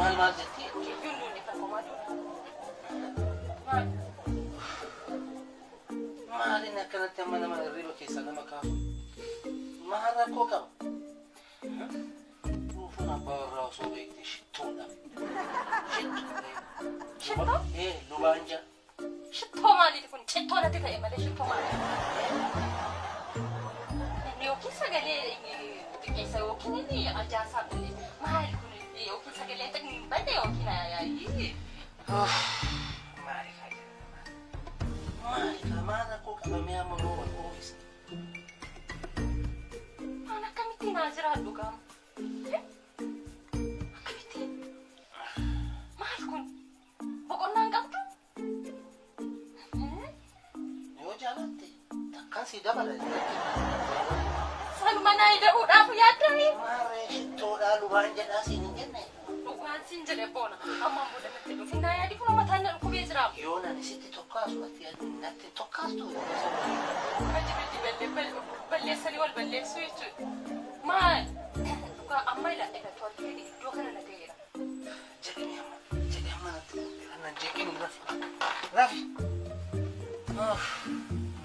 mal jetti Junni fa komadu. maalin akkanatti amma nama hirriba keessa nama kaafu maal rakkoo qaba dhufuun abbaa warraa osoo beekte shittuudha Shitto? Lubanja Shitto maaliif kun cittoo natti ta'e malee shitto maaliif? Inni yookiin sagalee xiqqeessa yookiin inni ajaasaa malee maali kun yookiin sagalee xiqqeen badde yookiin ayaayii. maal rakkoo qabamee amma noo wal oofisa Waan akkamittiin haa jiraadhu gaama? Akkamittiin? Maal kun? Boqonnaan qabdu? yoo jaalatte takkaan si dabala Saluma naa hidhamuudhaaf yaaddanii? maarree shittoodhaa lubaan jedhaa siin hin jenne Dhugaan siin jedhe boona. Ammaan booda natti dhufi naa yaadi kun mataan na dhukubee jiraam. yoo nani sitti tokkaasu ati natti tokkaastu Balleessanii wal balleessuu jechuudha. Maal? Dhugaa amma ilaalle galtuu arginu iddoo kana na ga'eera. jedhanii amma natti annan jeeqin rafi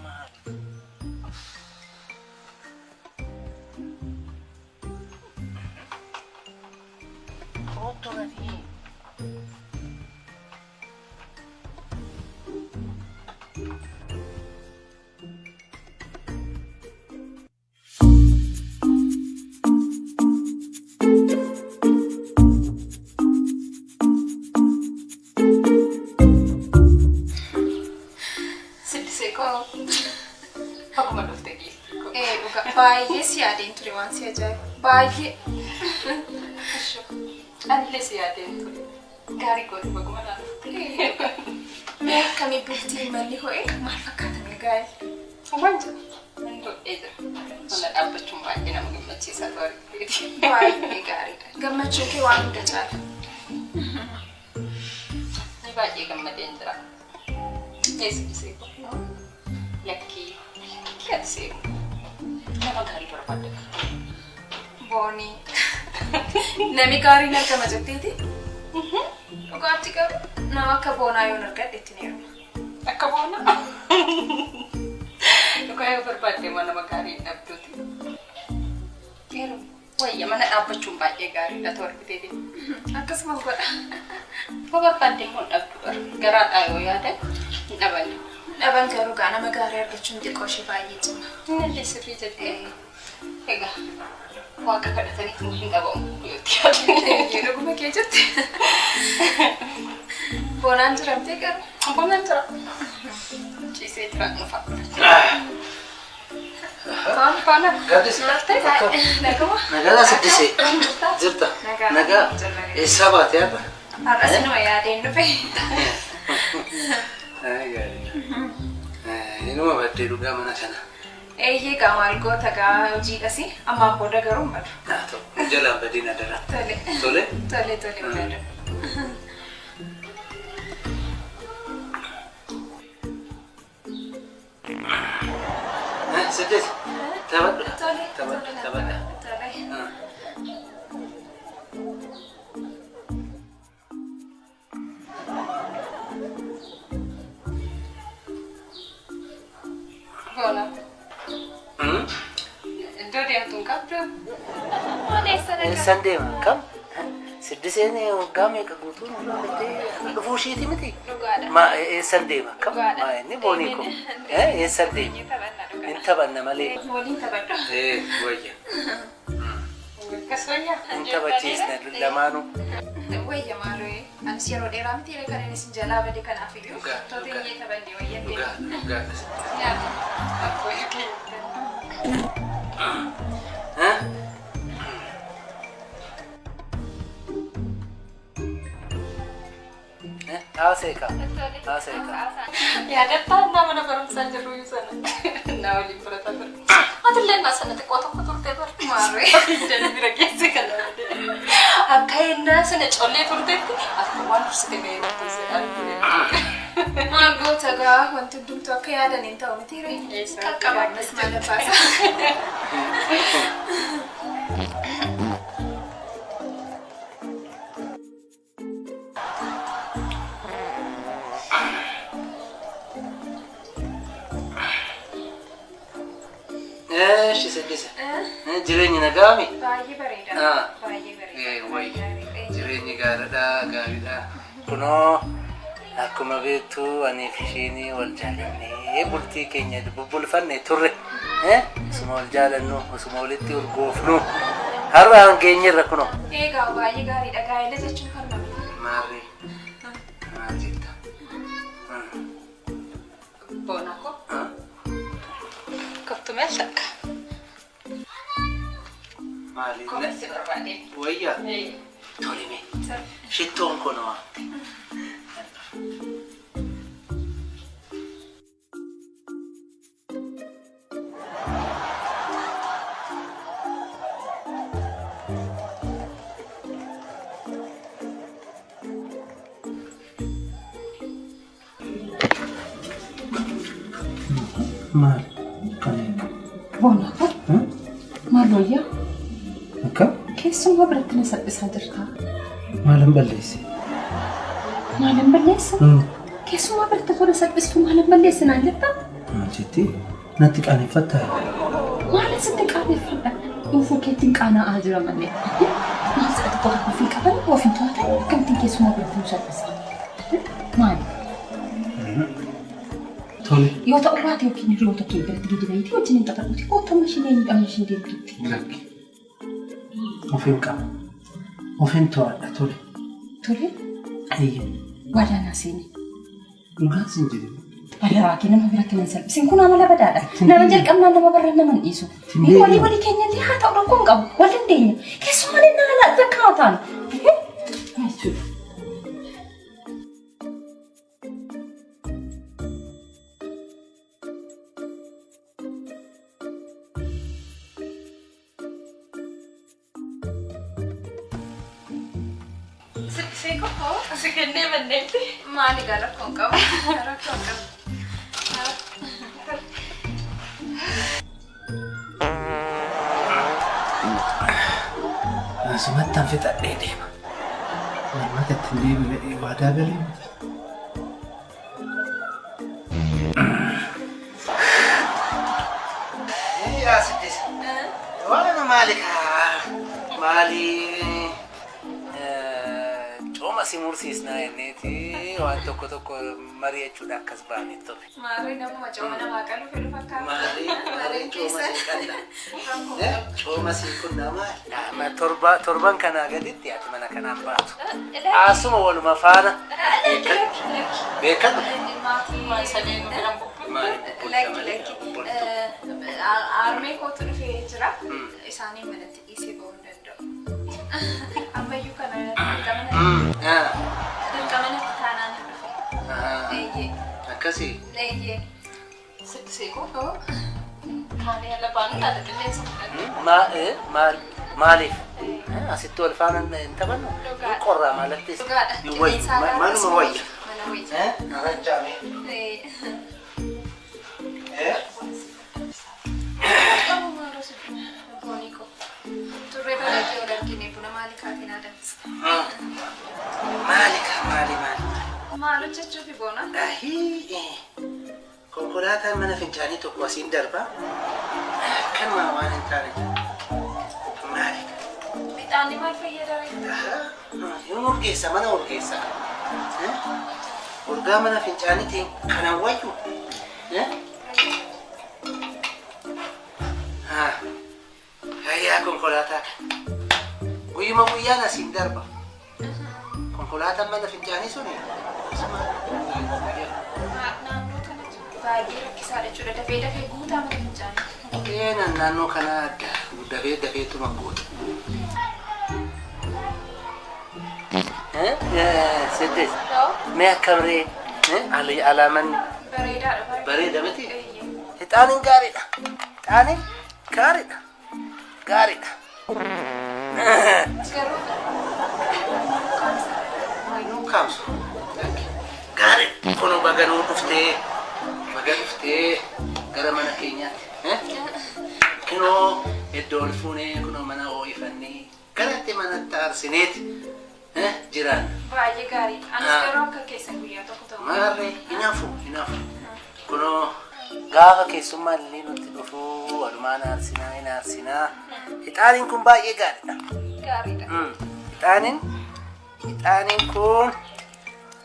maali Pronto nani Akkuma dhufte dhugaa baay'ee si yaadeen ture waan si ajaa'ibu baay'ee. Anillee si yaadeen ture. Gaarii gooti baguma naa dhufte. Mee akkamii bultii manni ho'e maal fakkaatan gaarii? Waan jiru. Inni dhodhee jira. Mana dhaabbachuun baay'ee nama gammachiisaa ture. Baay'ee gaariidha. Gammachuun kee waan hunda caala. Ni baay'ee gammadeen jira. Eessisee lakkii ati seeku nama gaarii barbaadde. Boonii. Nami gaariin argama jetteeti? Dhugaatti garuu nama akka boonaa yoon argadhe itti ni hirma. Akka boonaa? Dhugaa yoo barbaadde nama gaarii dhabduuti. Yeroo wayya mana dhaabbachuun baay'ee gaariidha torbiteeti. Akkasumas godha. Yoo barbaadde immoo dhabdu garaadhaa yoo yaadan hin dhabanne. Dhaban garuu gaa nama gaarii argachuun xiqqoo ishee baay'ee cima. Inni sirrii jettee egaa waaqa kadhataniitu hin dhabamu yootti yaadanii. Dhuguma kee jette. Boonaan jiramtee garuu. Boonaan jira. Ciisee jira nufa. Faana. Gaddis Nagama. nagaa siddisee jirta nagaa eessaa baatee har'a Har'as numa yaadeen dhufe. inuma baddee dhugaa mana kana Eeyyee gaa maal goota gaa hojiidhasi ammaan booda garuu madu. jalaan badiin adara Tole. tole Tole madu. siddis taphadhu Tole. taphadha Tole. Boona. Iddoo deemtuun qabdu. eessan deema kam siddiseen waggaa meeqa guutuun dhufuu ishiiti miti Dhugaadha. eessan deema kam inni boonii kun eessan deema hin taphanna malee Waliin taphadhu. wayya Akkas wayyaa. hin taphachiisne lamaanuu Wayya maaloo anis yeroo dheeraa miti kan inni sin jalaa bade kanaaf iyyuu. Dhugaa, Toote dhugaa. iyyee taphannee wayyan dhugaa deema. dhugaa Nyaata. Abbooyyuu keenya. Haaseka. Yaadataa nama barumsaa jirru sana. Naa waliin fudhataa ture. Atillee naa sana xiqqoo tokko turtee bar. Maarree. Jala bira geesse kan akka ennaa sana collee turteetti akka waan dursite ga'ee turte Maal goota gaa wanti hundumtuu akka yaadan hin ta'u miti ree. Qaqqabaannes maal baasa. Ashi siddisa. Jireenyi nagaami? Baay'ee bareeda. Baay'ee bareeda. Way. Jireenyi gaariidha. Kunoo akkuma beektu ani fi ishiin wal jaalannee bultii keenya bubbulfanne turre. Osuma wal jaalannu osuma walitti urgoofnu. Har'a hangeenyerra kunoo. Egaa baay'ee gaariidha. Gaa'ela jechuun kan namni. Maarree. Maal jetta? Boonako. Kottumee shakka. Maaliin? Koomessi barbaade. Wayyaa? Tolime. Shittoon kunoo. Maal? Boonako. Maal wayyaa? Akka? Keessumaa biratti na salphisaa jirta. Maalan balleesse? Maalan balleessa? Keessumaa biratti tola salphistuu maalan balleessa naan jettaa? Maal jettee? Natti qaaneffattaa? Maalan sitti qaaneffadha? Dhuunfuu keettiin qaana'aa jira malee. Maal sa'ati qofa ofii qaban ofii to'atan akkamittiin keessumaa biratti nu salphisa? Maali? Tole. Yoo ta'u baate yookiin hiriyoota kee biratti gadi bahiitii wajjin hin xaxaquuti. Koottoo mashiinee deemtutti. Lakki. Ofiin qaba. Ofiin to'adha tole. Tole? Ayya. Wadaanaa seeni. Dhugaas hin jiru. Adaraa kee nama biratti nan salphisiin kun amala badaadha. Nama jalqabnaan nama barra naman dhiisu. Walii keenya illee haa ta'u rakkoo hin qabu. Wal dandeenya. Keessumaa inni haala akka haa taanu. Jechuudha. Sikennee banneetti. Maali gaa rakkoon qaba? Rakkoon qaba. Asumattaan fixadhee deema. Namatti ittiin deebi'ee waadaa galee miti. Yaa siddisa. Waan maali kaa? Maali? Cooma si mursiisnaa jenneeti waan tokko mari'achuudha akkas baanee ture. Maarii nama cooma namaa qalu fedhu fakkaata. Maarii cooma si qalla. Cooma si kun nama torban kanaa gaditti ati mana kanaan baatu. Asuma waluma faana. Beekatu. Armee kootu dhufee jira. Isaanii manatti dhiisee ba'uu hin danda'u. Ammayyuu kana dirqamana taanaan dhufe. Akkasii. Siddisee koo. Maali haala baanu taate qilleensa maaliif? Asitti wal faana hin taphannu? Qorraa maalattis? Manuma wayya. Arranjaame. Turree bareedee ol argine buna maali kaatiin aadamsita? Maali? Maal hojjechuufi boona? Konkolaataan mana fincaanii tokko asiin darbaa. Kanuma waan hin taane. Maali? Bixaanni maal fayyadame? Yoon urgeessa mana urgeessa. Urgaa mana fincaaniitiin kanan wayyu. Hayyaa konkolaataa kana. Guyyuma guyyaan asiin darba. Konkolaataan mana fincaanii suni. Naannoo kanatti baay'ee rakkisaa jechuudha. Dafee guutaa mana fincaanii. Naannoo kana adda. Dafeetuma guuta. Siddis. Mee akka biree alaamanni. Bareedaadha. Bareeda miti? Ixaaniin gaariidha. Ixaaniin gaariidha. Gaariidha. Garuu Kaamsu. Gaarii. Kunoo baganuu dhuftee gara mana keenyaatti. Kunoo iddoo ol fuunee kunoo mana ho'ifannee garatti manatti aarsineeti jiraan. baay'ee gaarii. Anis garuu akka keessan guyyaa tokko ta'u. Maarree hinaafu. Kunoo Gaafa keessummaan illee nutti dhufu walumaan aarsinaa hin aarsinaa. Ixaaniin kun baay'ee gaariidha. Gaariidha. Ixaaniin kun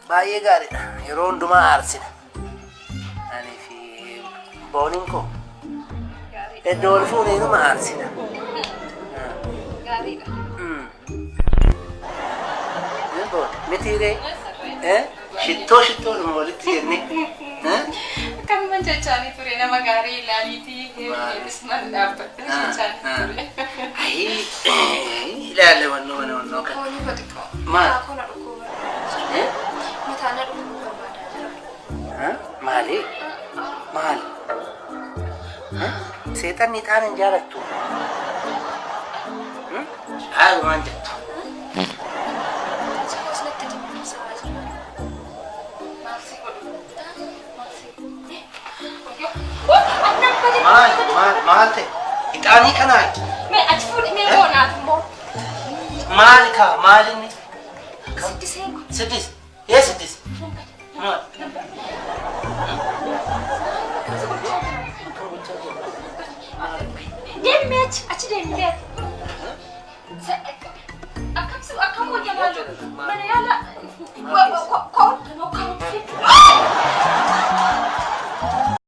baay'ee gaariidha. Yeroo hundumaa aarsina. Ani fi booniin koo iddoo ol fuunee numa aarsina. Gaariidha. Mitiiree shittoo dhuma walitti jennee. Kan mancacaanii ture nama gaarii ilaaliitii eebisman dhaabbatte mancacaanii ture. Ilaala wannoo kan. Koolii badiqoo. Maal? Maakona dhukuu barbaada. Mataana dhukuu barbaada. Maali? Maali? Seexanni ixaana hin jaalattu. Haalumaan jettu. Maal ta'e? Ixaanii kanaa? Mee ati fuudhi mee boonaaf immoo. Maali kaa? Maalinni? Siddisee. Siddis? Ee siddis? Deemee achi deemee. Akkam hojjamaa jiru? Mana yaala. Koo.